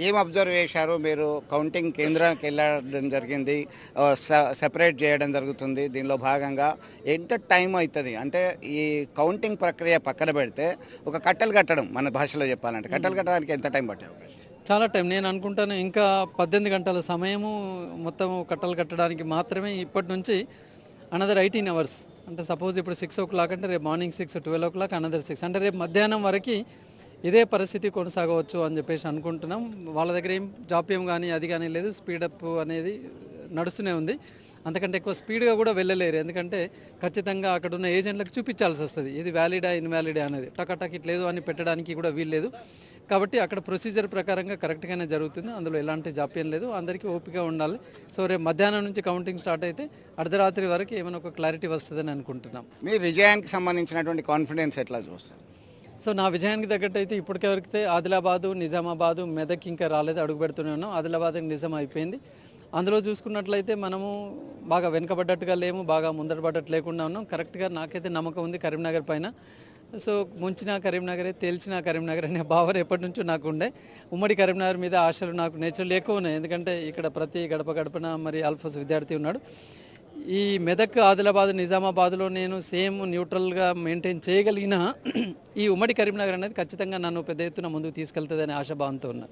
ఏం అబ్జర్వ్ చేశారు మీరు? కౌంటింగ్ కేంద్రానికి వెళ్ళడం జరిగింది. సెపరేట్ చేయడం జరుగుతుంది. దీనిలో భాగంగా ఎంత టైం అవుతుంది? అంటే ఈ కౌంటింగ్ ప్రక్రియ పక్కన పెడితే ఒక కట్టెలు కట్టడం, మన భాషలో చెప్పాలంటే కట్టెలు కట్టడానికి ఎంత టైం పట్టే అవకాశం? చాలా టైం. నేను అనుకుంటాను ఇంకా 18 గంటల సమయము మొత్తం కట్టలు కట్టడానికి మాత్రమే ఇప్పటి నుంచి అనదర్ 18 అవర్స్. అంటే సపోజ్ ఇప్పుడు 6:00 అంటే రేపు మార్నింగ్ 6, 12:00 అనదర్ 6 అంటే రేపు మధ్యాహ్నం వరకు ఇదే పరిస్థితి కొనసాగవచ్చు అని చెప్పేసి అనుకుంటున్నాం. వాళ్ళ దగ్గర ఏం జాప్యం కానీ అది కానీ లేదు. స్పీడప్ అనేది నడుస్తూనే ఉంది. అంతకంటే ఎక్కువ స్పీడ్గా కూడా వెళ్ళలేరు. ఎందుకంటే ఖచ్చితంగా అక్కడ ఉన్న ఏజెంట్లకు చూపించాల్సి వస్తుంది ఇది వ్యాలిడా ఇన్వాలిడా అనేది. టకాటక్ ఇట్లేదు అని పెట్టడానికి కూడా వీల్లేదు. కాబట్టి అక్కడ ప్రొసీజర్ ప్రకారంగా కరెక్ట్గానే జరుగుతుంది. అందులో ఎలాంటి జాప్యం లేదు. అందరికీ ఓపిక ఉండాలి. సో రేపు మధ్యాహ్నం నుంచి కౌంటింగ్ స్టార్ట్ అయితే అర్ధరాత్రి వరకు ఏమైనా ఒక క్లారిటీ వస్తుందని అనుకుంటున్నాం. మీ విజయానికి సంబంధించినటువంటి కాన్ఫిడెన్స్ ఎట్లా చూస్తారు? సో నా విజయానికి తగ్గట్టు అయితే ఇప్పటికే ఆదిలాబాదు, నిజామాబాదు, మెదక్ ఇంకా రాలేదు, అడుగు పెడుతూనే ఉన్నాం. ఆదిలాబాద్ నిజం అయిపోయింది. అందులో చూసుకున్నట్లయితే మనము బాగా వెనుకబడ్డట్టుగా లేము, బాగా ముందరపడ్డట్టు లేకుండా ఉన్నాం. కరెక్ట్గా నాకైతే నమ్మకం ఉంది కరీంనగర్ పైన. సో ముంచిన కరీంనగరే, తేల్చిన కరీంనగర్ అనే భావన ఎప్పటి నుంచో నాకు ఉండే. ఉమ్మడి కరీంనగర్ మీద ఆశలు నాకు నేచురల్ ఎక్కువ ఉన్నాయి. ఎందుకంటే ఇక్కడ ప్రతి గడప గడపన మరి అల్ఫోస్ విద్యార్థి ఉన్నాడు. ఈ మెదక్, ఆదిలాబాద్, నిజామాబాద్లో నేను సేమ్ న్యూట్రల్గా మెయింటైన్ చేయగలిగిన ఈ ఉమ్మడి కరీంనగర్ అనేది ఖచ్చితంగా నన్ను పెద్ద ఎత్తున ముందుకు తీసుకెళ్తుందనే ఆశాభావంతో ఉన్నా.